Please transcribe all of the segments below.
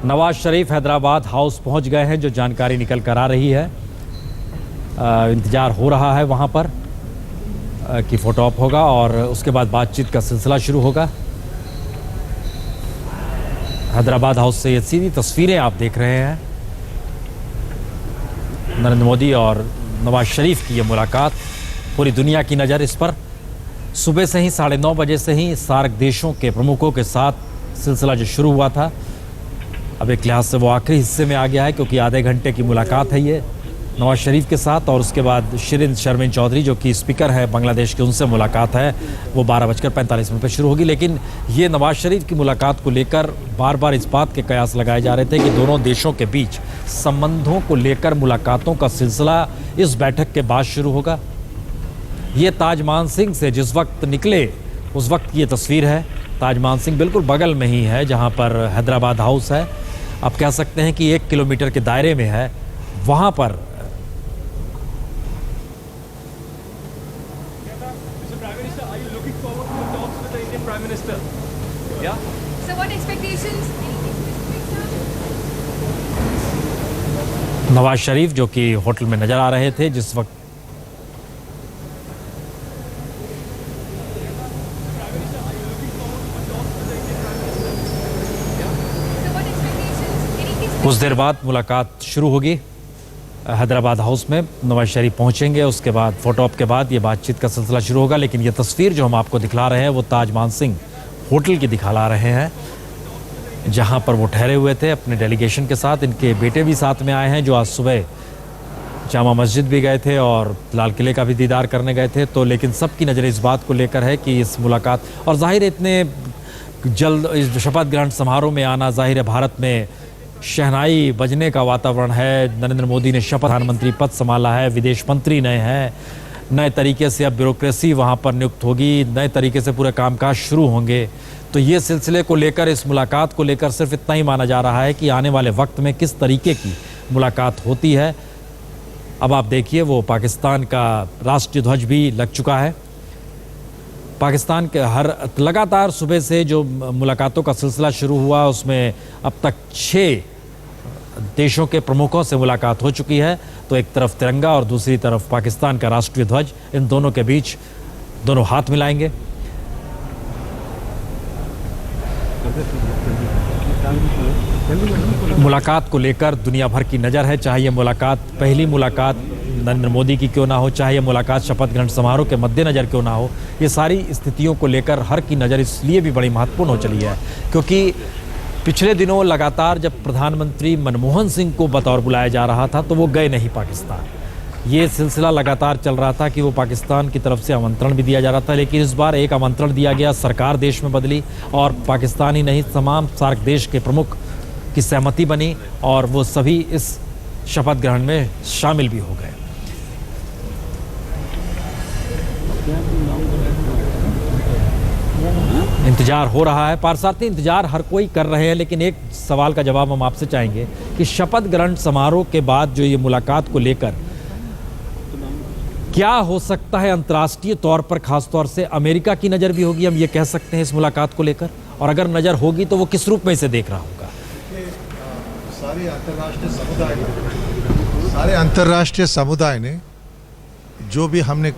Nawaz Sharif Hyderabad house पहुंच गए हैं, जो जानकारी निकल कर आ रही है। इंतज़ार हो रहा है वहां पर कि फ़ोटो ऑप होगा और उसके बाद बातचीत का सिलसिला शुरू होगा। हैदराबाद हाउस से ये सीधी तस्वीरें आप देख रहे हैं। नरेंद्र मोदी और नवाज शरीफ की ये मुलाकात, पूरी दुनिया की नज़र इस पर। सुबह से ही 9:30 बजे से ही सार्क देशों के प्रमुखों के साथ सिलसिला जो शुरू हुआ था, अब एक लिहाज से वो आखिरी हिस्से में आ गया है, क्योंकि आधे घंटे की मुलाकात है ये नवाज शरीफ के साथ। और उसके बाद शिरीन शर्मिन चौधरी जो कि स्पीकर है बांग्लादेश के, उनसे मुलाकात है, वो 12:45 पर शुरू होगी। लेकिन ये नवाज शरीफ की मुलाकात को लेकर बार बार इस बात के कयास लगाए जा रहे थे कि दोनों देशों के बीच संबंधों को लेकर मुलाकातों का सिलसिला इस बैठक के बाद शुरू होगा। ये ताज मानसिंह से जिस वक्त निकले उस वक्त की ये तस्वीर है। ताज मानसिंह बिल्कुल बगल में ही है जहाँ पर हैदराबाद हाउस है। आप कह सकते हैं कि 1 किलोमीटर के दायरे में है। वहाँ पर नवाज शरीफ जो कि होटल में नजर आ रहे थे जिस वक्त कुछ देर बाद मुलाकात शुरू होगी हैदराबाद हाउस में। नवाज शरीफ पहुंचेंगे, उसके बाद फोटो ऑप के बाद ये बातचीत का सिलसिला शुरू होगा। लेकिन ये तस्वीर जो हम आपको दिखला रहे हैं वो ताज मानसिंह होटल की दिखला रहे हैं, जहां पर वो ठहरे हुए थे अपने डेलीगेशन के साथ। इनके बेटे भी साथ में आए हैं, जो आज सुबह जामा मस्जिद भी गए थे और लाल किले का भी दीदार करने गए थे। तो लेकिन सबकी नज़र इस बात को लेकर है कि इस मुलाकात, और जाहिर इतने जल्द इस शपथ ग्रहण समारोह में आना, जाहिर है भारत में शहनाई बजने का वातावरण है। नरेंद्र मोदी ने शपथ प्रधानमंत्री पद संभाला है, विदेश मंत्री नए हैं, नए तरीके से अब ब्यूरोक्रेसी वहाँ पर नियुक्त होगी, नए तरीके से पूरे कामकाज शुरू होंगे। तो ये सिलसिले को लेकर, इस मुलाकात को लेकर सिर्फ इतना ही माना जा रहा है कि आने वाले वक्त में किस तरीके की मुलाकात होती है। अब आप देखिए वो पाकिस्तान का राष्ट्रीय ध्वज भी लग चुका है। पाकिस्तान के लगातार सुबह से जो मुलाकातों का सिलसिला शुरू हुआ उसमें अब तक 6 देशों के प्रमुखों से मुलाकात हो चुकी है। तो एक तरफ तिरंगा और दूसरी तरफ पाकिस्तान का राष्ट्रीय ध्वज, इन दोनों के बीच दोनों हाथ मिलाएंगे। मुलाकात को लेकर दुनिया भर की नज़र है, चाहे ये मुलाकात पहली मुलाकात नरेंद्र मोदी की क्यों ना हो, चाहे ये मुलाकात शपथ ग्रहण समारोह के मद्देनज़र क्यों ना हो। ये सारी स्थितियों को लेकर हर की नज़र इसलिए भी बड़ी महत्वपूर्ण हो चली है क्योंकि पिछले दिनों लगातार जब प्रधानमंत्री मनमोहन सिंह को बतौर बुलाया जा रहा था तो वो गए नहीं पाकिस्तान। ये सिलसिला लगातार चल रहा था कि वो पाकिस्तान की तरफ से आमंत्रण भी दिया जा रहा था, लेकिन इस बार एक आमंत्रण दिया गया, सरकार देश में बदली और पाकिस्तान ही नहीं तमाम सार्क देश के प्रमुख की सहमति बनी और वो सभी इस शपथ ग्रहण में शामिल भी हो गए। इंतजार हो रहा है पारसाती, इंतजार हर कोई कर रहे हैं। लेकिन एक सवाल का जवाब हम आपसे चाहेंगे कि शपथ ग्रहण समारोह के बाद जो ये मुलाकात को लेकर क्या हो सकता है अंतर्राष्ट्रीय तौर पर, खास तौर से अमेरिका की नज़र भी होगी, हम ये कह सकते हैं इस मुलाकात को लेकर, और अगर नज़र होगी तो वो किस रूप में इसे देख रहा होगा? सारे अंतर्राष्ट्रीय समुदाय ने जो भी हमने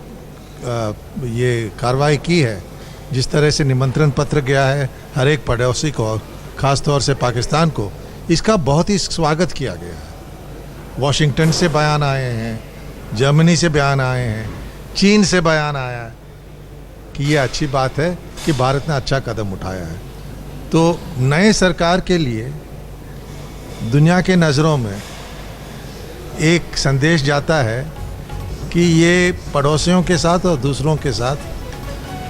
ये कार्रवाई की है, जिस तरह से निमंत्रण पत्र गया है हर एक पड़ोसी को, खास तौर से पाकिस्तान को, इसका बहुत ही स्वागत किया गया है। वॉशिंगटन से बयान आए हैं, जर्मनी से बयान आए हैं, चीन से बयान आया है कि ये अच्छी बात है कि भारत ने अच्छा कदम उठाया है। तो नए सरकार के लिए दुनिया के नज़रों में एक संदेश जाता है कि ये पड़ोसियों के साथ और दूसरों के साथ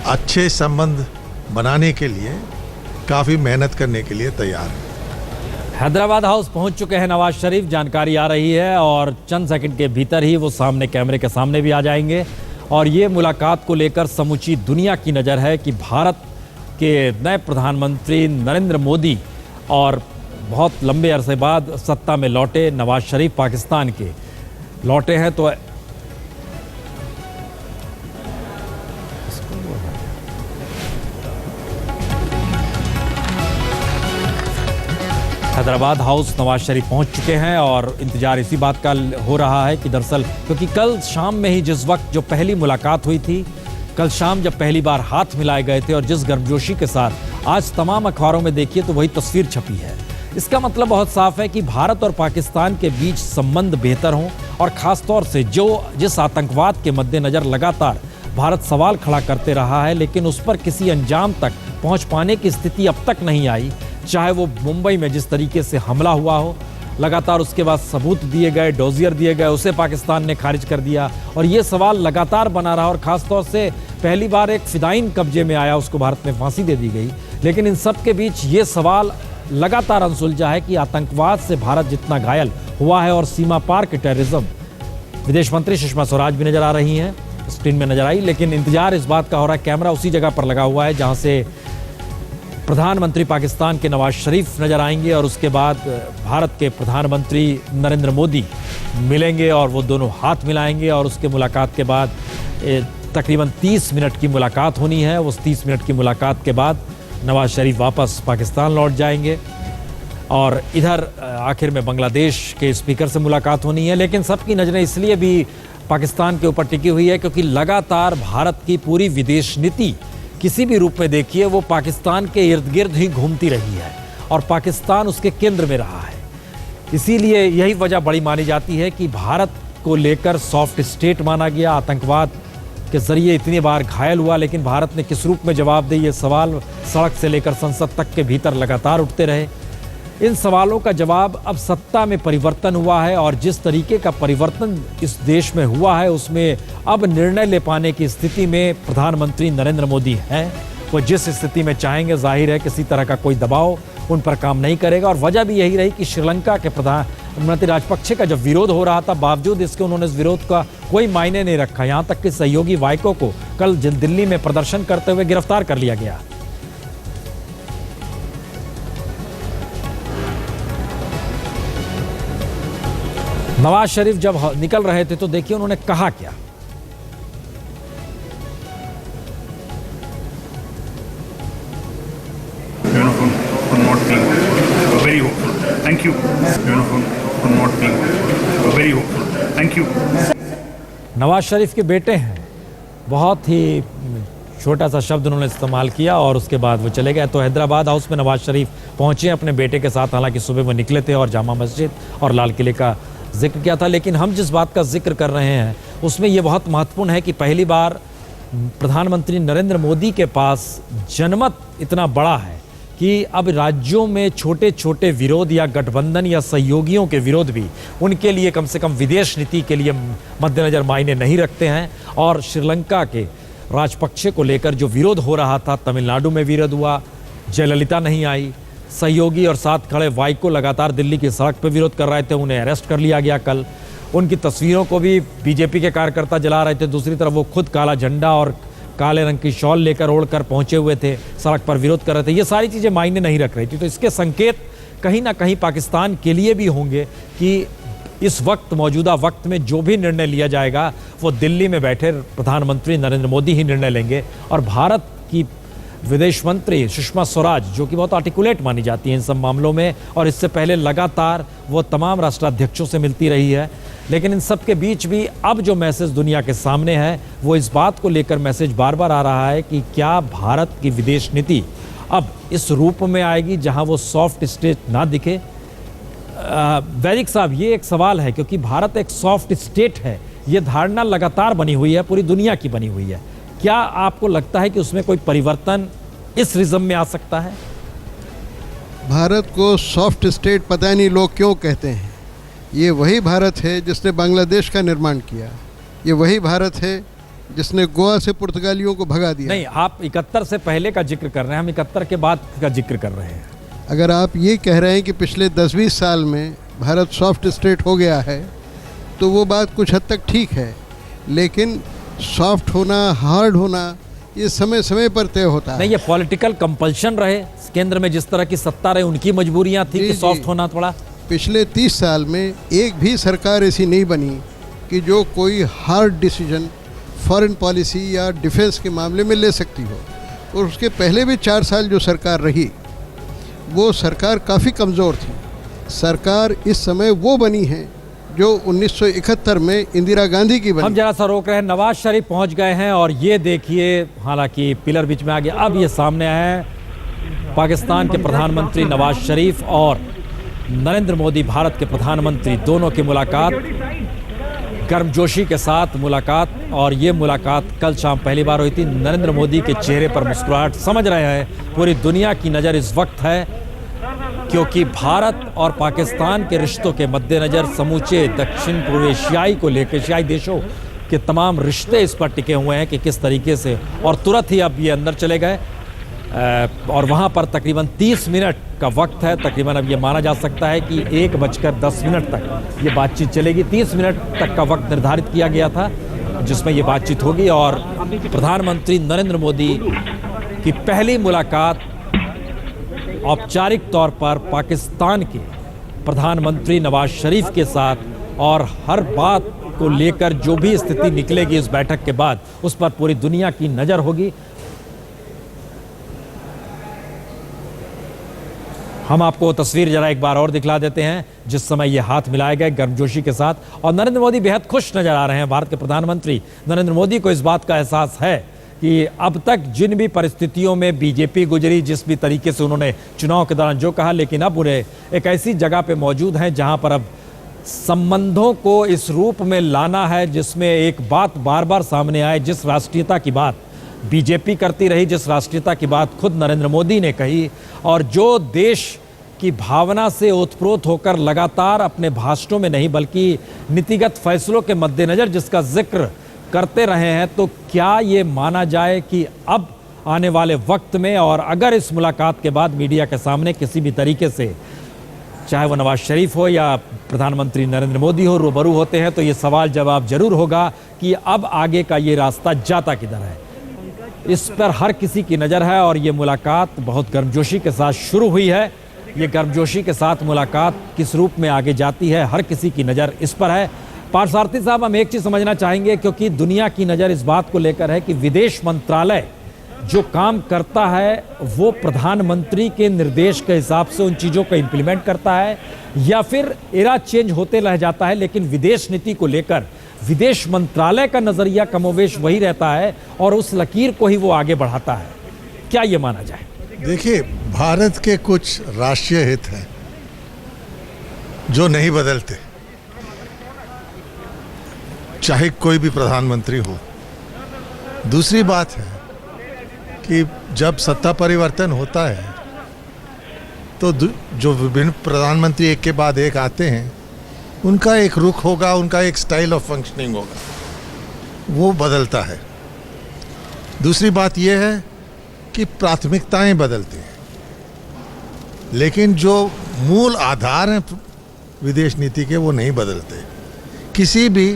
अच्छे संबंध बनाने के लिए काफ़ी मेहनत करने के लिए तैयार है। हैदराबाद हाउस पहुंच चुके हैं नवाज शरीफ, जानकारी आ रही है और चंद सेकंड के भीतर ही वो सामने कैमरे के सामने भी आ जाएंगे। और ये मुलाकात को लेकर समूची दुनिया की नज़र है कि भारत के नए प्रधानमंत्री नरेंद्र मोदी और बहुत लंबे अरसे बाद सत्ता में लौटे नवाज शरीफ पाकिस्तान के लौटे हैं। तो हैदराबाद हाउस नवाज शरीफ पहुंच चुके हैं और इंतजार इसी बात का हो रहा है कि दरअसल क्योंकि कल शाम में ही जिस वक्त जो पहली मुलाकात हुई थी, कल शाम जब पहली बार हाथ मिलाए गए थे और जिस गर्मजोशी के साथ आज तमाम अखबारों में देखिए तो वही तस्वीर छपी है। इसका मतलब बहुत साफ है कि भारत और पाकिस्तान के बीच संबंध बेहतर हों और खासतौर से जिस आतंकवाद के मद्देनजर लगातार भारत सवाल खड़ा करते रहा है, लेकिन उस पर किसी अंजाम तक पहुंच पाने की स्थिति अब तक नहीं आई। चाहे वो मुंबई में जिस तरीके से हमला हुआ हो, लगातार उसके बाद सबूत दिए गए, डोजियर दिए गए, उसे पाकिस्तान ने खारिज कर दिया और ये सवाल लगातार बना रहा और ख़ासतौर से पहली बार एक फिदाइन कब्जे में आया, उसको भारत में फांसी दे दी गई। लेकिन इन सब के बीच ये सवाल लगातार अनसुलझा है कि आतंकवाद से भारत जितना घायल हुआ है और सीमा पार के टेररिज्म। विदेश मंत्री सुषमा स्वराज भी नजर आ रही हैं, स्क्रीन में नजर आई, लेकिन इंतजार इस बात का हो रहा है, कैमरा उसी जगह पर लगा हुआ है जहां से प्रधानमंत्री पाकिस्तान के नवाज शरीफ नजर आएंगे और उसके बाद भारत के प्रधानमंत्री नरेंद्र मोदी मिलेंगे और वो दोनों हाथ मिलाएंगे और उसके मुलाकात के बाद तकरीबन 30 मिनट की मुलाकात होनी है। उस 30 मिनट की मुलाकात के बाद नवाज शरीफ वापस पाकिस्तान लौट जाएंगे और इधर आखिर में बांग्लादेश के स्पीकर से मुलाकात होनी है। लेकिन सबकी नज़रें इसलिए भी पाकिस्तान के ऊपर टिकी हुई है क्योंकि लगातार भारत की पूरी विदेश नीति किसी भी रूप में देखिए वो पाकिस्तान के इर्द गिर्द ही घूमती रही है और पाकिस्तान उसके केंद्र में रहा है। इसीलिए यही वजह बड़ी मानी जाती है कि भारत को लेकर सॉफ्ट स्टेट माना गया, आतंकवाद के जरिए इतनी बार घायल हुआ, लेकिन भारत ने किस रूप में जवाब दिया, ये सवाल सड़क से लेकर संसद तक के भीतर लगातार उठते रहे। इन सवालों का जवाब अब सत्ता में परिवर्तन हुआ है और जिस तरीके का परिवर्तन इस देश में हुआ है उसमें अब निर्णय ले पाने की स्थिति में प्रधानमंत्री नरेंद्र मोदी हैं। वो जिस स्थिति में चाहेंगे, जाहिर है किसी तरह का कोई दबाव उन पर काम नहीं करेगा और वजह भी यही रही कि श्रीलंका के प्रधानमंत्री राजपक्षे का जब विरोध हो रहा था, बावजूद इसके उन्होंने इस विरोध का कोई मायने नहीं रखा। यहाँ तक कि सहयोगी वाइको को कल दिल्ली में प्रदर्शन करते हुए गिरफ्तार कर लिया गया। नवाज शरीफ जब निकल रहे थे तो देखिए उन्होंने कहा क्या। नवाज शरीफ के बेटे हैं, बहुत ही छोटा सा शब्द उन्होंने इस्तेमाल किया और उसके बाद वो चले गए। तो हैदराबाद हाउस में नवाज शरीफ पहुंचे अपने बेटे के साथ, हालांकि सुबह वो निकले थे और जामा मस्जिद और लाल किले का जिक्र किया था। लेकिन हम जिस बात का जिक्र कर रहे हैं उसमें यह बहुत महत्वपूर्ण है कि पहली बार प्रधानमंत्री नरेंद्र मोदी के पास जनमत इतना बड़ा है कि अब राज्यों में छोटे छोटे विरोध या गठबंधन या सहयोगियों के विरोध भी उनके लिए कम से कम विदेश नीति के लिए मद्देनजर मायने नहीं रखते हैं। और श्रीलंका के राजपक्षे को लेकर जो विरोध हो रहा था, तमिलनाडु में विरोध हुआ, जयललिता नहीं आई, सहयोगी और साथ खड़े वाइको लगातार दिल्ली की सड़क पर विरोध कर रहे थे, उन्हें अरेस्ट कर लिया गया। कल उनकी तस्वीरों को भी बीजेपी के कार्यकर्ता जला रहे थे, दूसरी तरफ वो खुद काला झंडा और काले रंग की शॉल लेकर ओढ़कर पहुंचे हुए थे, सड़क पर विरोध कर रहे थे। ये सारी चीज़ें मायने नहीं रख रही थी। तो इसके संकेत कहीं ना कहीं पाकिस्तान के लिए भी होंगे कि इस वक्त मौजूदा वक्त में जो भी निर्णय लिया जाएगा वो दिल्ली में बैठे प्रधानमंत्री नरेंद्र मोदी ही निर्णय लेंगे। और भारत की विदेश मंत्री सुषमा स्वराज, जो कि बहुत आर्टिकुलेट मानी जाती है इन सब मामलों में और इससे पहले लगातार वो तमाम राष्ट्राध्यक्षों से मिलती रही है, लेकिन इन सब के बीच भी अब जो मैसेज दुनिया के सामने है वो इस बात को लेकर मैसेज बार बार आ रहा है कि क्या भारत की विदेश नीति अब इस रूप में आएगी जहां वो सॉफ्ट स्टेट ना दिखे। वैदिक साहब, ये एक सवाल है क्योंकि भारत एक सॉफ्ट स्टेट है, ये धारणा लगातार बनी हुई है, पूरी दुनिया की बनी हुई है। क्या आपको लगता है कि उसमें कोई परिवर्तन इस रिज्म में आ सकता है? भारत को सॉफ्ट स्टेट पता नहीं लोग क्यों कहते हैं। ये वही भारत है जिसने बांग्लादेश का निर्माण किया, ये वही भारत है जिसने गोवा से पुर्तगालियों को भगा दिया। नहीं, आप 71 से पहले का जिक्र कर रहे हैं, हम 71 के बाद का जिक्र कर रहे हैं। अगर आप ये कह रहे हैं कि पिछले 10-20 साल में भारत सॉफ्ट स्टेट हो गया है तो वो बात कुछ हद तक ठीक है, लेकिन सॉफ्ट होना, हार्ड होना, ये समय समय पर तय होता है। नहीं, ये पॉलिटिकल कंपल्शन रहे, केंद्र में जिस तरह की सत्ता रहे उनकी मजबूरियां थी कि सॉफ्ट होना थोड़ा। पिछले 30 साल में एक भी सरकार ऐसी नहीं बनी कि जो कोई हार्ड डिसीजन फॉरेन पॉलिसी या डिफेंस के मामले में ले सकती हो। और उसके पहले भी 4 साल जो सरकार रही वो सरकार काफ़ी कमज़ोर थी। सरकार इस समय वो बनी है जो 1971 में इंदिरा गांधी की हम बनी। जरा सा रोक रहे हैं। नवाज शरीफ पहुंच गए हैं और ये देखिए, हालांकि पिलर बीच में आ गया, अब ये सामने आया है पाकिस्तान के प्रधानमंत्री नवाज शरीफ और नरेंद्र मोदी भारत के प्रधानमंत्री, दोनों की मुलाकात, गर्मजोशी के साथ मुलाकात। और ये मुलाकात कल शाम पहली बार हुई थी। नरेंद्र मोदी के चेहरे पर मुस्कुराहट, समझ रहे हैं पूरी दुनिया की नज़र इस वक्त है, क्योंकि भारत और पाकिस्तान के रिश्तों के मद्देनज़र समूचे दक्षिण पूर्व एशियाई को लेकर, एशियाई देशों के तमाम रिश्ते इस पर टिके हुए हैं कि किस तरीके से। और तुरंत ही अब ये अंदर चले गए और वहाँ पर तकरीबन 30 मिनट का वक्त है। तकरीबन अब ये माना जा सकता है कि 1:10 तक ये बातचीत चलेगी। 30 मिनट तक का वक्त निर्धारित किया गया था जिसमें ये बातचीत होगी। और प्रधानमंत्री नरेंद्र मोदी की पहली मुलाकात औपचारिक तौर पर पाकिस्तान के प्रधानमंत्री नवाज शरीफ के साथ, और हर बात को लेकर जो भी स्थिति निकलेगी इस बैठक के बाद, उस पर पूरी दुनिया की नज़र होगी। हम आपको तस्वीर जरा एक बार और दिखला देते हैं जिस समय ये हाथ मिलाए गए गर्मजोशी के साथ। और नरेंद्र मोदी बेहद खुश नजर आ रहे हैं। भारत के प्रधानमंत्री नरेंद्र मोदी को इस बात का एहसास है कि अब तक जिन भी परिस्थितियों में बीजेपी गुजरी, जिस भी तरीके से उन्होंने चुनाव के दौरान जो कहा, लेकिन अब उन्हें एक ऐसी जगह पे मौजूद हैं जहां पर अब संबंधों को इस रूप में लाना है जिसमें एक बात बार बार सामने आए, जिस राष्ट्रीयता की बात बीजेपी करती रही, जिस राष्ट्रीयता की बात खुद नरेंद्र मोदी ने कही, और जो देश की भावना से ओतप्रोत होकर लगातार अपने भाषणों में नहीं बल्कि नीतिगत फैसलों के मद्देनज़र जिसका जिक्र करते रहे हैं, तो क्या ये माना जाए कि अब आने वाले वक्त में, और अगर इस मुलाकात के बाद मीडिया के सामने किसी भी तरीके से, चाहे वो नवाज शरीफ हो या प्रधानमंत्री नरेंद्र मोदी हो, रूबरू होते हैं, तो ये सवाल जवाब जरूर होगा कि अब आगे का ये रास्ता जाता किधर है। इस पर हर किसी की नज़र है और ये मुलाकात बहुत गर्मजोशी के साथ शुरू हुई है। ये गर्मजोशी के साथ मुलाकात किस रूप में आगे जाती है, हर किसी की नज़र इस पर है। पार्थसारथी साहब, हम एक चीज़ समझना चाहेंगे, क्योंकि दुनिया की नज़र इस बात को लेकर है कि विदेश मंत्रालय जो काम करता है वो प्रधानमंत्री के निर्देश के हिसाब से उन चीज़ों को इम्प्लीमेंट करता है, या फिर एरा चेंज होते रह जाता है, लेकिन विदेश नीति को लेकर विदेश मंत्रालय का नज़रिया कमोवेश वही रहता है और उस लकीर को ही वो आगे बढ़ाता है। क्या ये माना जाए? देखिए, भारत के कुछ राष्ट्रीय हित हैं जो नहीं बदलते, चाहे कोई भी प्रधानमंत्री हो। दूसरी बात है कि जब सत्ता परिवर्तन होता है तो जो विभिन्न प्रधानमंत्री एक के बाद एक आते हैं, उनका एक रुख होगा, उनका एक स्टाइल ऑफ फंक्शनिंग होगा, वो बदलता है। दूसरी बात यह है कि प्राथमिकताएं बदलती हैं, लेकिन जो मूल आधार हैं विदेश नीति के वो नहीं बदलते किसी भी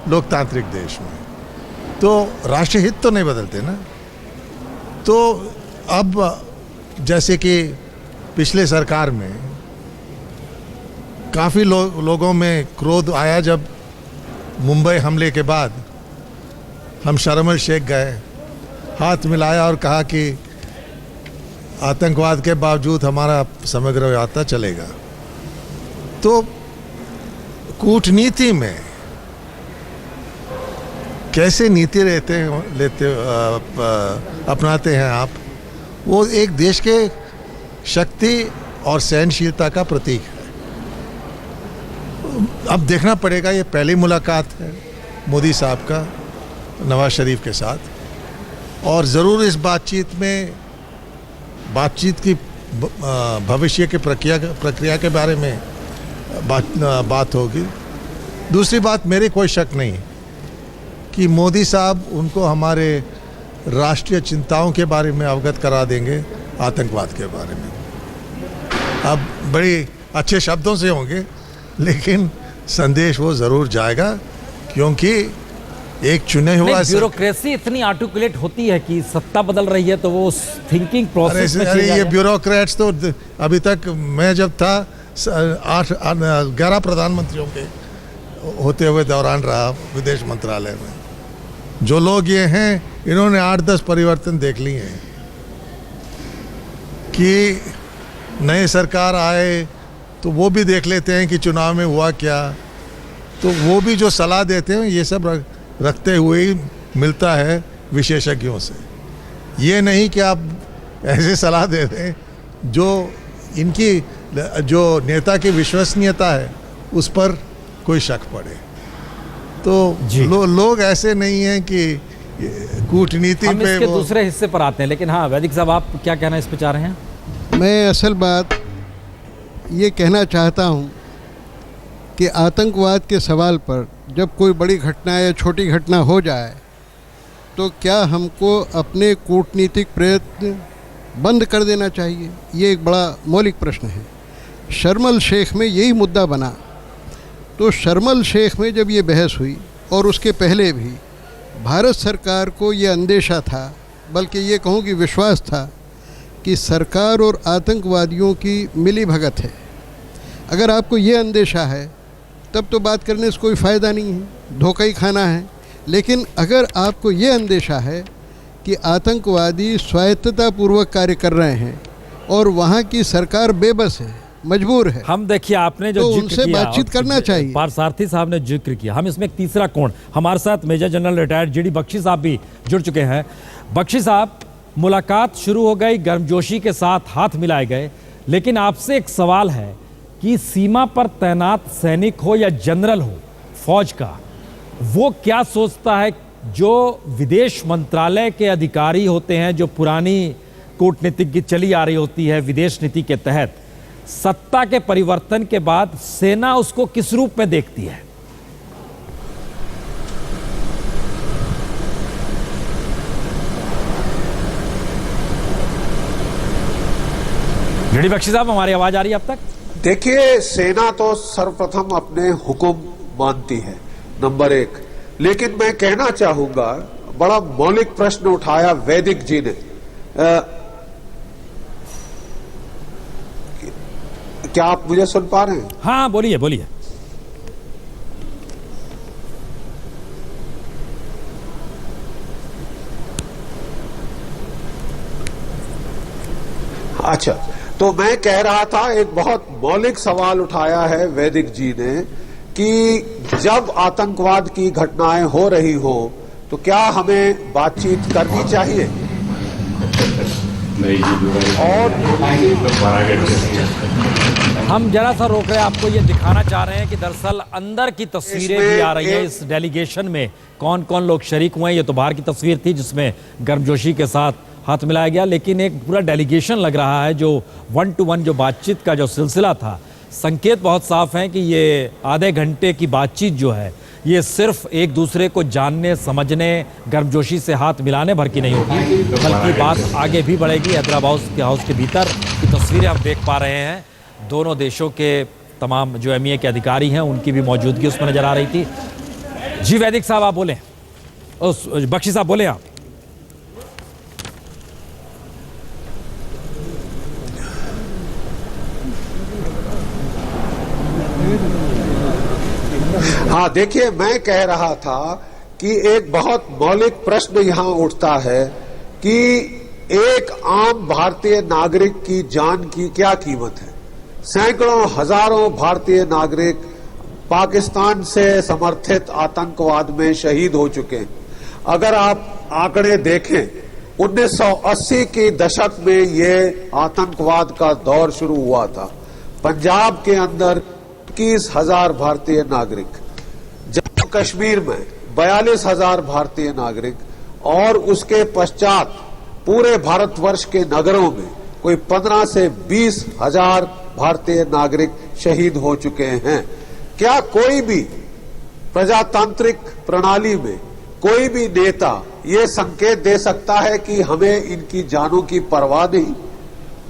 लोकतांत्रिक देश में। तो राष्ट्रीय हित तो नहीं बदलते ना। तो अब जैसे कि पिछले सरकार में काफ़ी लोगों में क्रोध आया जब मुंबई हमले के बाद हम शर्म एल शेख गए, हाथ मिलाया और कहा कि आतंकवाद के बावजूद हमारा समग्र यात्रा चलेगा। तो कूटनीति में कैसे नीति अपनाते हैं आप, वो एक देश के शक्ति और सहनशीलता का प्रतीक है। अब देखना पड़ेगा, ये पहली मुलाकात है मोदी साहब का नवाज शरीफ के साथ, और ज़रूर इस बातचीत की भविष्य के प्रक्रिया के बारे में बात होगी। दूसरी बात, मेरे कोई शक नहीं कि मोदी साहब उनको हमारे राष्ट्रीय चिंताओं के बारे में अवगत करा देंगे, आतंकवाद के बारे में। अब बड़ी अच्छे शब्दों से होंगे, लेकिन संदेश वो ज़रूर जाएगा, क्योंकि एक चुने हुआ ब्यूरोक्रेसी इतनी आर्टिकुलेट होती है कि सत्ता बदल रही है तो वो थिंकिंग प्रोसेस में अरे ये ब्यूरोक्रेट्स तो अभी तक, मैं जब था 8-11 प्रधानमंत्रियों के होते हुए दौरान रहा विदेश मंत्रालय में। जो लोग ये हैं, इन्होंने 8-10 परिवर्तन देख लिए हैं कि नई सरकार आए तो वो भी देख लेते हैं कि चुनाव में हुआ क्या। तो वो भी जो सलाह देते हैं ये सब रखते हुए ही मिलता है विशेषज्ञों से। ये नहीं कि आप ऐसे सलाह दे दें जो इनकी जो नेता की विश्वसनीयता है उस पर कोई शक पड़े। तो लोग ऐसे नहीं हैं कि कूटनीति हम पे इसके दूसरे हिस्से पर आते हैं, लेकिन हाँ वैदिक साहब आप क्या कहना इस पे चाह रहे हैं? मैं असल बात ये कहना चाहता हूँ कि आतंकवाद के सवाल पर जब कोई बड़ी घटना या छोटी घटना हो जाए तो क्या हमको अपने कूटनीतिक प्रयत्न बंद कर देना चाहिए? ये एक बड़ा मौलिक प्रश्न है। शर्म अल शेख में यही मुद्दा बना। तो शर्म अल शेख में जब ये बहस हुई और उसके पहले भी भारत सरकार को ये अंदेशा था, बल्कि ये कहूँ कि विश्वास था कि सरकार और आतंकवादियों की मिली भगत है। अगर आपको ये अंदेशा है तब तो बात करने से कोई फ़ायदा नहीं है, धोखा ही खाना है। लेकिन अगर आपको ये अंदेशा है कि आतंकवादी स्वायत्ततापूर्वक कार्य कर रहे हैं और वहाँ की सरकार बेबस है, मजबूर है, हम देखिए आपने जो तो जिक्र उनसे किया, बातचीत करना चाहिए। पारसारथी साहब ने जिक्र किया। हम इसमें एक तीसरा कोण, हमारे साथ major general retired GD Bakshi साहब भी जुड़ चुके हैं। बख्शी साहब, मुलाकात शुरू हो गई, गर्मजोशी के साथ हाथ मिलाए गए, लेकिन आपसे एक सवाल है कि सीमा पर तैनात सैनिक हो या जनरल हो फौज का, वो क्या सोचता है? जो विदेश मंत्रालय के अधिकारी होते हैं, जो पुरानी कूटनीति की चली आ रही होती है विदेश नीति के तहत, सत्ता के परिवर्तन के बाद सेना उसको किस रूप में देखती है? जेडी बख्शी साहब, हमारी आवाज आ रही है अब तक? देखिए, सेना तो सर्वप्रथम अपने हुक्म मानती है, नंबर एक। लेकिन मैं कहना चाहूंगा, बड़ा मौलिक प्रश्न उठाया वैदिक जी ने। क्या आप मुझे सुन पा रहे हैं? हाँ, बोलिए बोलिए। अच्छा, तो मैं कह रहा था, एक बहुत मौलिक सवाल उठाया है वैदिक जी ने कि जब आतंकवाद की घटनाएं हो रही हो तो क्या हमें बातचीत करनी चाहिए? और हम जरा सा रोक रहे हैं, आपको ये दिखाना चाह रहे हैं कि दरअसल अंदर की तस्वीरें भी आ रही हैं इस डेलीगेशन में। कौन कौन लोग शरीक हुए हैं? ये तो बाहर की तस्वीर थी जिसमें गर्मजोशी के साथ हाथ मिलाया गया, लेकिन एक पूरा डेलीगेशन लग रहा है जो 1 to 1 जो बातचीत का जो सिलसिला था। संकेत बहुत साफ हैं कि ये आधे घंटे की बातचीत जो है ये सिर्फ एक दूसरे को जानने, समझने, गर्मजोशी से हाथ मिलाने भर की नहीं होगी, बल्कि बात आगे भी बढ़ेगी। हैदराबाद हाउस के भीतर की तस्वीरें हम देख पा रहे हैं। दोनों देशों के तमाम जो एमईए के अधिकारी हैं उनकी भी मौजूदगी उसमें नजर आ रही थी। जी वैदिक साहब आप बोलें, बख्शी साहब बोले आप। हाँ, देखिए, मैं कह रहा था कि एक बहुत मौलिक प्रश्न यहां उठता है कि एक आम भारतीय नागरिक की जान की क्या कीमत है। सैकड़ों हजारों भारतीय नागरिक पाकिस्तान से समर्थित आतंकवाद में शहीद हो चुके हैं। अगर आप आंकड़े देखें, 1980 के दशक में ये आतंकवाद का दौर शुरू हुआ था। पंजाब के अंदर 21,000 भारतीय नागरिक, जम्मू कश्मीर में 42,000 भारतीय नागरिक, और उसके पश्चात पूरे भारतवर्ष के नगरों में कोई 15 से 20,000 भारतीय नागरिक शहीद हो चुके हैं। क्या कोई भी प्रजातांत्रिक प्रणाली में कोई भी नेता ये संकेत दे सकता है कि हमें इनकी जानों की परवाह नहीं,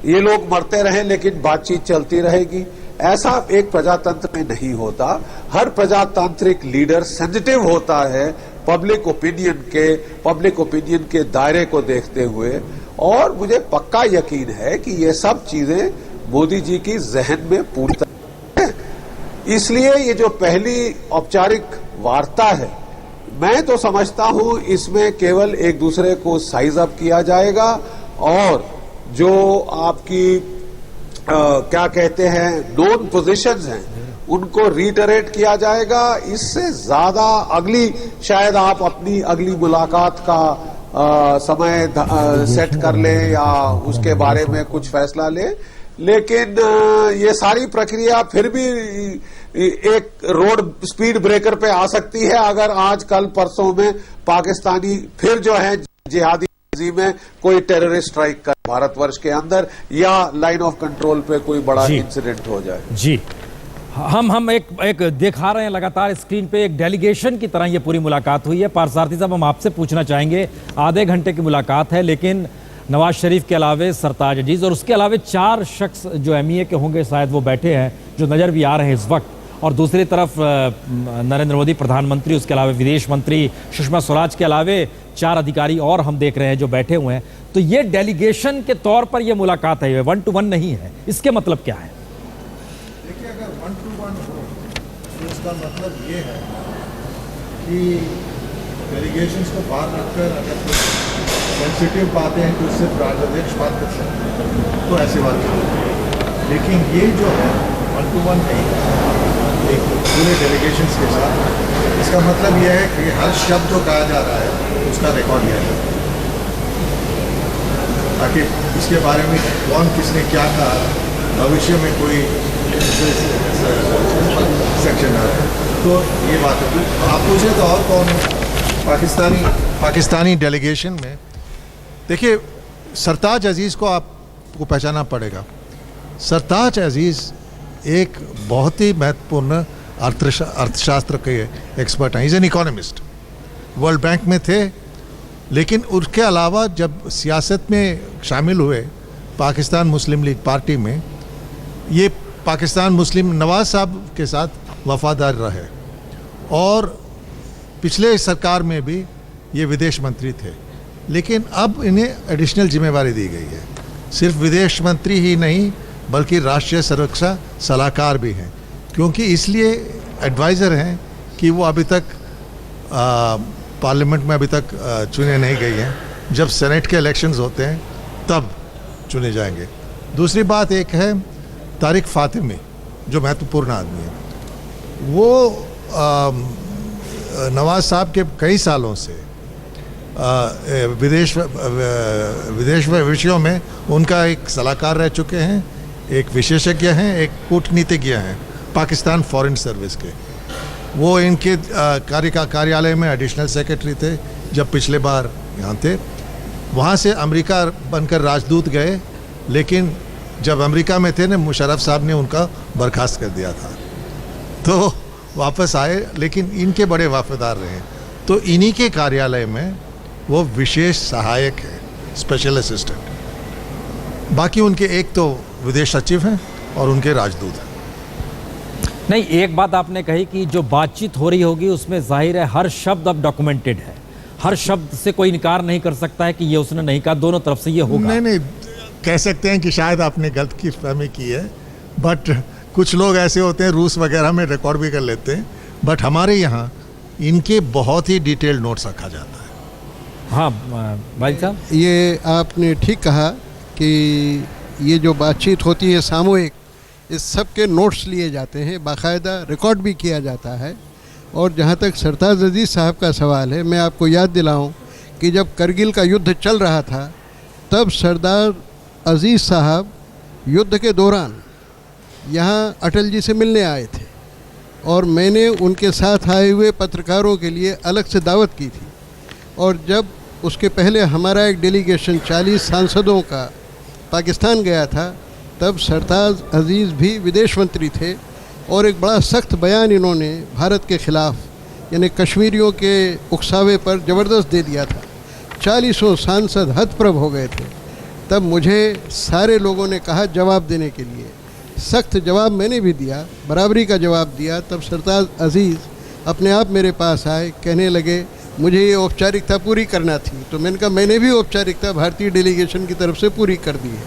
ये लोग मरते रहें लेकिन बातचीत चलती रहेगी? ऐसा एक प्रजातंत्र में नहीं होता। हर प्रजातांत्रिक लीडर सेंसिटिव होता है पब्लिक ओपिनियन के दायरे को देखते हुए, और मुझे पक्का यकीन है कि ये सब चीजें मोदी जी की जहन में पूरी तरह है। इसलिए ये जो पहली औपचारिक वार्ता है, मैं तो समझता हूं इसमें केवल एक दूसरे को साइज अप किया जाएगा, और जो आपकी क्या कहते हैं नोन पोजीशंस हैं उनको रीटरेट किया जाएगा। इससे ज्यादा अगली शायद आप अपनी अगली मुलाकात का समय सेट कर लें या उसके बारे में कुछ फैसला लें, लेकिन ये सारी प्रक्रिया फिर भी एक रोड स्पीड ब्रेकर पे आ सकती है अगर आज कल परसों में पाकिस्तानी फिर जो है जिहादी में कोई टेररिस्ट स्ट्राइक कर भारतवर्ष के अंदर या लाइन ऑफ कंट्रोल पे कोई बड़ा इंसिडेंट हो जाए। जी, हम एक दिखा रहे हैं लगातार स्क्रीन पे, एक डेलीगेशन की तरह ये पूरी मुलाकात हुई है। पारसारथी साहब, हम आपसे पूछना चाहेंगे, आधे घंटे की मुलाकात है, लेकिन नवाज शरीफ के अलावे सरताज अजीज और उसके अलावे 4 शख्स जो MEA के होंगे शायद वो बैठे हैं, जो नज़र भी आ रहे हैं इस वक्त। और दूसरी तरफ नरेंद्र मोदी प्रधानमंत्री, उसके अलावे विदेश मंत्री सुषमा स्वराज के अलावे 4 अधिकारी और हम देख रहे हैं जो बैठे हुए हैं। तो ये डेलीगेशन के तौर पर ये मुलाकात है, 1 to 1 नहीं है। इसके मतलब क्या है? देखिए, अगर 1 to 1 हो तो इसका मतलब ये है कि डेलीगेशंस को बाहर रखकर अगर कुछ सेंसिटिव बातें हैं तो उससे राष्ट्राध्यक्ष बात कर सकते हैं, तो ऐसी बात नहीं। लेकिन ये जो है 1 to 1 नहीं है, एक पूरे डेलीगेशंस के साथ। इसका मतलब यह है कि हर शब्द जो कहा जा रहा है उसका रिकॉर्ड लिया जाए, ताकि इसके बारे में कौन किसने क्या कहा, भविष्य में कोई सेक्शन आ रहा है तो ये बात है। आप पूछे तो और कौन है पाकिस्तानी डेलीगेशन में? देखिए, सरताज अजीज़ को आपको पहचानना पड़ेगा। सरताज अजीज़ एक बहुत ही महत्वपूर्ण अर्थशास्त्र के एक्सपर्ट हैं। Is an economist, world bank में थे, लेकिन उसके अलावा जब सियासत में शामिल हुए पाकिस्तान मुस्लिम लीग पार्टी में, ये पाकिस्तान मुस्लिम नवाज साहब के साथ वफादार रहे और पिछले सरकार में भी ये विदेश मंत्री थे। लेकिन अब इन्हें एडिशनल जिम्मेवारी दी गई है। सिर्फ विदेश मंत्री ही नहीं बल्कि राष्ट्रीय सुरक्षा सलाहकार भी हैं, क्योंकि इसलिए एडवाइज़र हैं कि वो अभी तक पार्लियामेंट में अभी तक चुने नहीं गई हैं। जब सेनेट के इलेक्शंस होते हैं तब चुने जाएंगे। दूसरी बात एक है तारिक फातिमी, जो महत्वपूर्ण आदमी है। वो नवाज साहब के कई सालों से विदेश विषयों में उनका एक सलाहकार रह चुके हैं, एक विशेषज्ञ हैं, एक कूटनीतिज्ञ हैं पाकिस्तान फॉरेन सर्विस के। वो इनके कार्यालय में एडिशनल सेक्रेटरी थे जब पिछले बार यहाँ थे। वहाँ से अमेरिका बनकर राजदूत गए, लेकिन जब अमेरिका में थे ना, मुशर्रफ साहब ने उनका बर्खास्त कर दिया था, तो वापस आए, लेकिन इनके बड़े वफादार रहे। तो इन्हीं के कार्यालय में वो विशेष सहायक है, स्पेशल असिस्टेंट। बाकी उनके एक तो विदेश सचिव हैं और उनके राजदूत हैं। नहीं, एक बात आपने कही कि जो बातचीत हो रही होगी उसमें जाहिर है हर शब्द अब डॉक्यूमेंटेड है, हर शब्द से कोई इनकार नहीं कर सकता है कि ये उसने नहीं कहा, दोनों तरफ से ये होगा। नहीं, कह सकते हैं कि शायद आपने गलत की फहमी की है, बट कुछ लोग ऐसे होते हैं रूस वगैरह में रिकॉर्ड भी कर लेते हैं, बट हमारे यहाँ इनके बहुत ही डिटेल्ड नोट्स रखा जाता है। हाँ भाई साहब, ये आपने ठीक कहा कि ये जो बातचीत होती है सामूहिक, इस सब के नोट्स लिए जाते हैं, बाकायदा रिकॉर्ड भी किया जाता है। और जहाँ तक सरताज अजीज़ साहब का सवाल है, मैं आपको याद दिलाऊं कि जब करगिल का युद्ध चल रहा था तब सरदार अजीज़ साहब युद्ध के दौरान यहाँ अटल जी से मिलने आए थे और मैंने उनके साथ आए हुए पत्रकारों के लिए अलग से दावत की थी। और जब उसके पहले हमारा एक डेलीगेशन 40 सांसदों का पाकिस्तान गया था, तब सरताज अजीज़ भी विदेश मंत्री थे और एक बड़ा सख्त बयान इन्होंने भारत के ख़िलाफ़, यानी कश्मीरियों के उकसावे पर ज़बरदस्त दे दिया था। 40 सांसद हतप्रभ हो गए थे। तब मुझे सारे लोगों ने कहा जवाब देने के लिए, सख्त जवाब मैंने भी दिया, बराबरी का जवाब दिया। तब सरताज अजीज़ अपने आप मेरे पास आए, कहने लगे मुझे ये औपचारिकता पूरी करना थी। तो मैंने कहा मैंने भी औपचारिकता भारतीय डेलीगेशन की तरफ से पूरी कर दी है,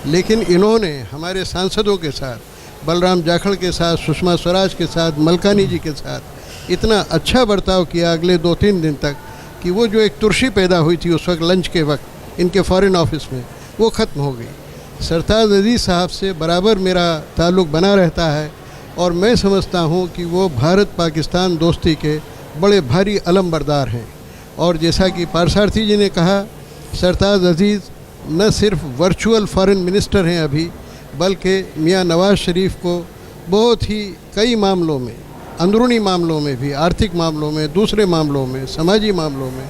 लेकिन इन्होंने हमारे सांसदों के साथ, बलराम जाखड़ के साथ, सुषमा स्वराज के साथ, मलकानी जी के साथ इतना अच्छा बर्ताव किया अगले 2-3 दिन तक कि वो जो एक तुर्शी पैदा हुई थी उस वक्त लंच के वक्त इनके फॉरेन ऑफिस में, वो ख़त्म हो गई। सरताज अजीज़ साहब से बराबर मेरा ताल्लुक़ बना रहता है और मैं समझता हूँ कि वो भारत पाकिस्तान दोस्ती के बड़े भारी अलमबरदार हैं। और जैसा कि पारसारथी जी ने कहा, सरताज अजीज़ न सिर्फ वर्चुअल फॉरेन मिनिस्टर हैं अभी, बल्कि मियाँ नवाज़ शरीफ को बहुत ही कई मामलों में, अंदरूनी मामलों में भी, आर्थिक मामलों में, दूसरे मामलों में, समाजी मामलों में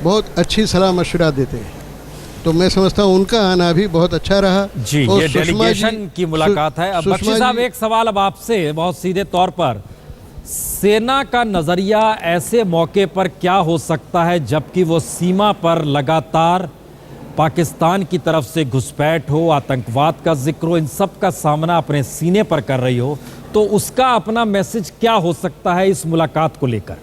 बहुत अच्छी सलाह मशवरा देते हैं। तो मैं समझता हूँ उनका आना भी बहुत अच्छा रहा। जी, ये डेलीगेशन की मुलाकात है। अब बख्शी साहब, एक सवाल अब आपसे बहुत सीधे तौर पर, सेना का नजरिया ऐसे मौके पर क्या हो सकता है जबकि वो सीमा पर लगातार पाकिस्तान की तरफ से घुसपैठ हो, आतंकवाद का जिक्र हो, इन सब का सामना अपने सीने पर कर रही हो, तो उसका अपना मैसेज क्या हो सकता है इस मुलाकात को लेकर?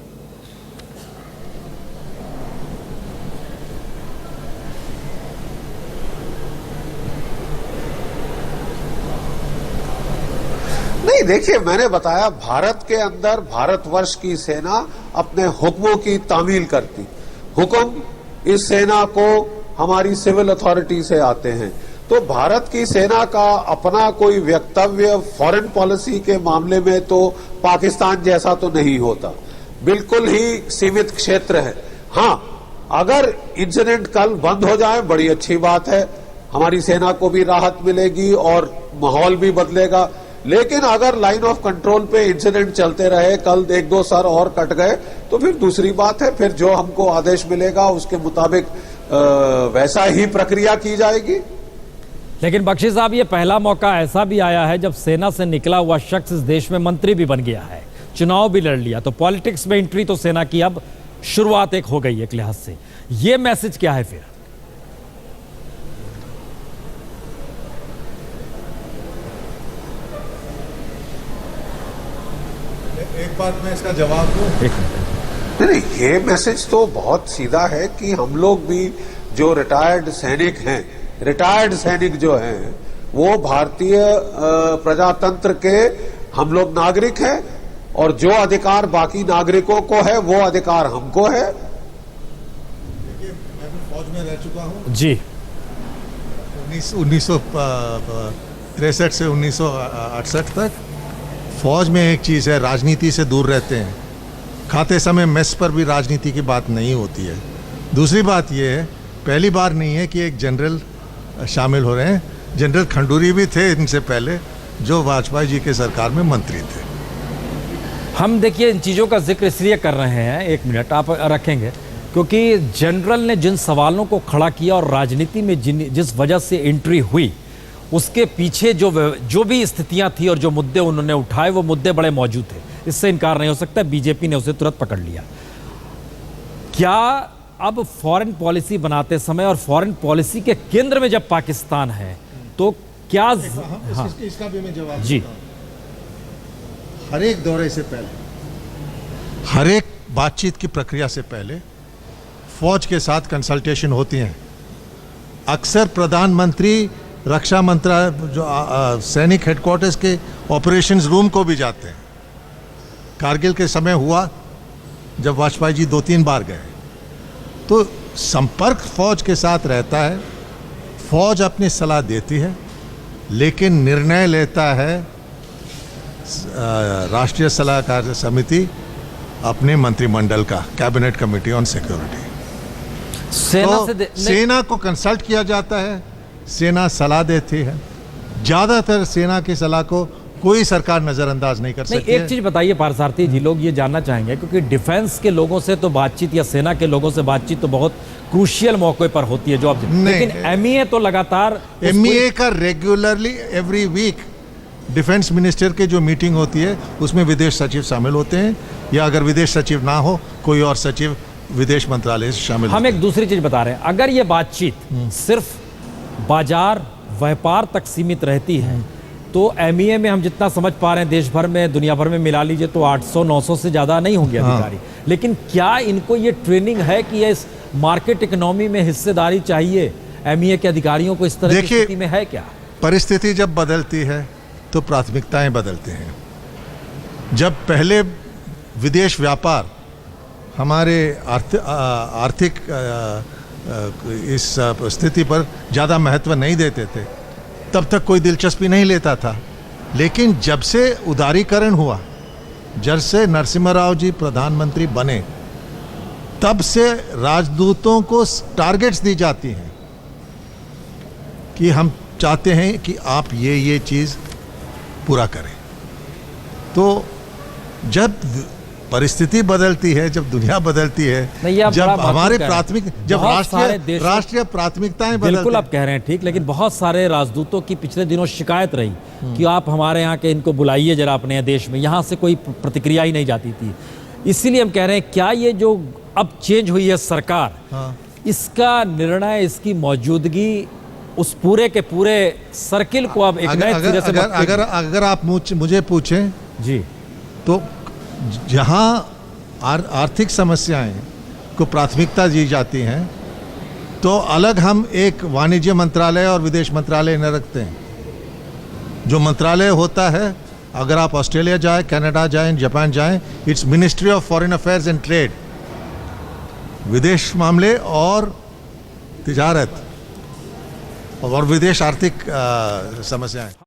नहीं, देखिए, मैंने बताया, भारत के अंदर भारतवर्ष की सेना अपने हुक्मों की तामील करती। हुक्म इस सेना को हमारी सिविल अथॉरिटी से आते हैं। तो भारत की सेना का अपना कोई वक्तव्य फॉरेन पॉलिसी के मामले में तो पाकिस्तान जैसा तो नहीं होता, बिल्कुल ही सीमित क्षेत्र है। हाँ, अगर इंसिडेंट कल बंद हो जाए, बड़ी अच्छी बात है, हमारी सेना को भी राहत मिलेगी और माहौल भी बदलेगा। लेकिन अगर लाइन ऑफ कंट्रोल पे इंसिडेंट चलते रहे, कल एक दो सर और कट गए, तो फिर दूसरी बात है, फिर जो हमको आदेश मिलेगा उसके मुताबिक वैसा ही प्रक्रिया की जाएगी। लेकिन बख्शी साहब, ये पहला मौका ऐसा भी आया है जब सेना से निकला हुआ शख्स इस देश में मंत्री भी बन गया है, चुनाव भी लड़ लिया, तो पॉलिटिक्स में एंट्री तो सेना की अब शुरुआत एक हो गई एक लिहाज से। ये मैसेज क्या है फिर? एक बात मैं इसका जवाब दूं। एक मिनट। नहीं, ये मैसेज तो बहुत सीधा है कि हम लोग भी जो रिटायर्ड सैनिक हैं, रिटायर्ड सैनिक जो हैं, वो भारतीय प्रजातंत्र के हम लोग नागरिक हैं और जो अधिकार बाकी नागरिकों को है वो अधिकार हमको है। देखिए, मैं भी फौज में रह चुका हूं जी। 1963 से 1968 तक। फौज में एक चीज़ है, राजनीति से दूर रहते हैं। खाते समय मेस पर भी राजनीति की बात नहीं होती है। दूसरी बात यह है, पहली बार नहीं है कि एक जनरल शामिल हो रहे हैं। जनरल खंडूरी भी थे इनसे पहले, जो वाजपेयी जी के सरकार में मंत्री थे। हम देखिए इन चीज़ों का जिक्र इसलिए कर रहे हैं, एक मिनट आप रखेंगे, क्योंकि जनरल ने जिन सवालों को खड़ा किया और राजनीति में जिस वजह से एंट्री हुई, उसके पीछे जो भी स्थितियां थी और जो मुद्दे उन्होंने उठाए, वो मुद्दे बड़े मौजूद थे, इससे इनकार नहीं हो सकता। बीजेपी ने उसे तुरंत पकड़ लिया। क्या अब फॉरेन पॉलिसी बनाते समय और फॉरेन पॉलिसी के केंद्र में जब पाकिस्तान है, तो क्या हाँ, इसका भी मैं जवाब जी। हर एक दौरे से पहले, हर एक बातचीत की प्रक्रिया से पहले फौज के साथ कंसल्टेशन होती हैं। अक्सर प्रधानमंत्री, रक्षा मंत्रालय, जो सैनिक हेडक्वार्टर्स के ऑपरेशंस रूम को भी जाते हैं। कारगिल के समय हुआ जब वाजपेयी जी 2-3 बार गए। तो संपर्क फौज के साथ रहता है। फौज अपनी सलाह देती है, लेकिन निर्णय लेता है राष्ट्रीय सलाहकार समिति, अपने मंत्रिमंडल का, कैबिनेट कमेटी ऑन सिक्योरिटी। सेना को कंसल्ट किया जाता है, सेना सलाह देती है। ज्यादातर सेना की सलाह को कोई सरकार नजरअंदाज नहीं कर सकती। एक चीज बताइए पारसारथी जी, लोग ये जानना चाहेंगे, क्योंकि डिफेंस के लोगों से तो बातचीत या सेना के लोगों से बातचीत तो बहुत क्रूशियल मौके पर होती है, जो आप, लेकिन एमईए तो लगातार, एमईए का regularly every week defence minister के जो मीटिंग होती है उसमें विदेश सचिव शामिल होते हैं, या अगर विदेश सचिव ना हो, कोई और सचिव विदेश मंत्रालय से शामिल। हम एक दूसरी चीज बता रहे हैं, अगर ये बातचीत सिर्फ बाजार व्यापार तक सीमित रहती है, तो एमईए में हम जितना समझ पा रहे हैं देश भर में, दुनिया भर में मिला लीजिए तो 800-900 से ज़्यादा नहीं होंगे अधिकारी। लेकिन क्या इनको ये ट्रेनिंग है कि इस मार्केट इकोनॉमी में हिस्सेदारी चाहिए? एमईए के अधिकारियों को इस तरह की स्थिति में है क्या? परिस्थिति जब बदलती है तो प्राथमिकताएं बदलते हैं। जब पहले विदेश व्यापार हमारे आर्थिक इस स्थिति पर ज़्यादा महत्व नहीं देते थे, तब तक कोई दिलचस्पी नहीं लेता था, लेकिन जब से उदारीकरण हुआ, जब से नरसिम्हा राव जी प्रधानमंत्री बने, तब से राजदूतों को टारगेट्स दी जाती हैं कि हम चाहते हैं कि आप ये चीज़ पूरा करें। तो जब परिस्थिति बदलती है, जब दुनिया बदलती है, नहीं, ये आप जब बड़ा हमारे महत्व कह रहे हैं। प्राथमिक, जब बहुत सारे देशों- राष्ट्रीय प्राथमिकताएं बिल्कुल बदलती आप कह रहे हैं ठीक, लेकिन बहुत सारे राजदूतों की पिछले दिनों शिकायत रही कि आप हमारे यहाँ के इनको बुलाइए जरा अपने देश में, यहाँ से कोई प्रतिक्रिया ही नहीं जाती थी। इसीलिए हम कह रहे हैं क्या ये जो अब चेंज हुई है सरकार, इसका निर्णय, इसकी मौजूदगी उस पूरे के पूरे सर्किल को अब एक नए सिरे से अगर आप मुझे पूछें जी, तो जहाँ आर्थिक समस्याएं को प्राथमिकता दी जाती हैं, तो अलग हम एक वाणिज्य मंत्रालय और विदेश मंत्रालय न रखते हैं। जो मंत्रालय होता है, अगर आप ऑस्ट्रेलिया जाएं, कनाडा जाएं, जापान जाएं, it's ministry of foreign affairs and trade, विदेश मामले और तिजारत और विदेश आर्थिक समस्याएं।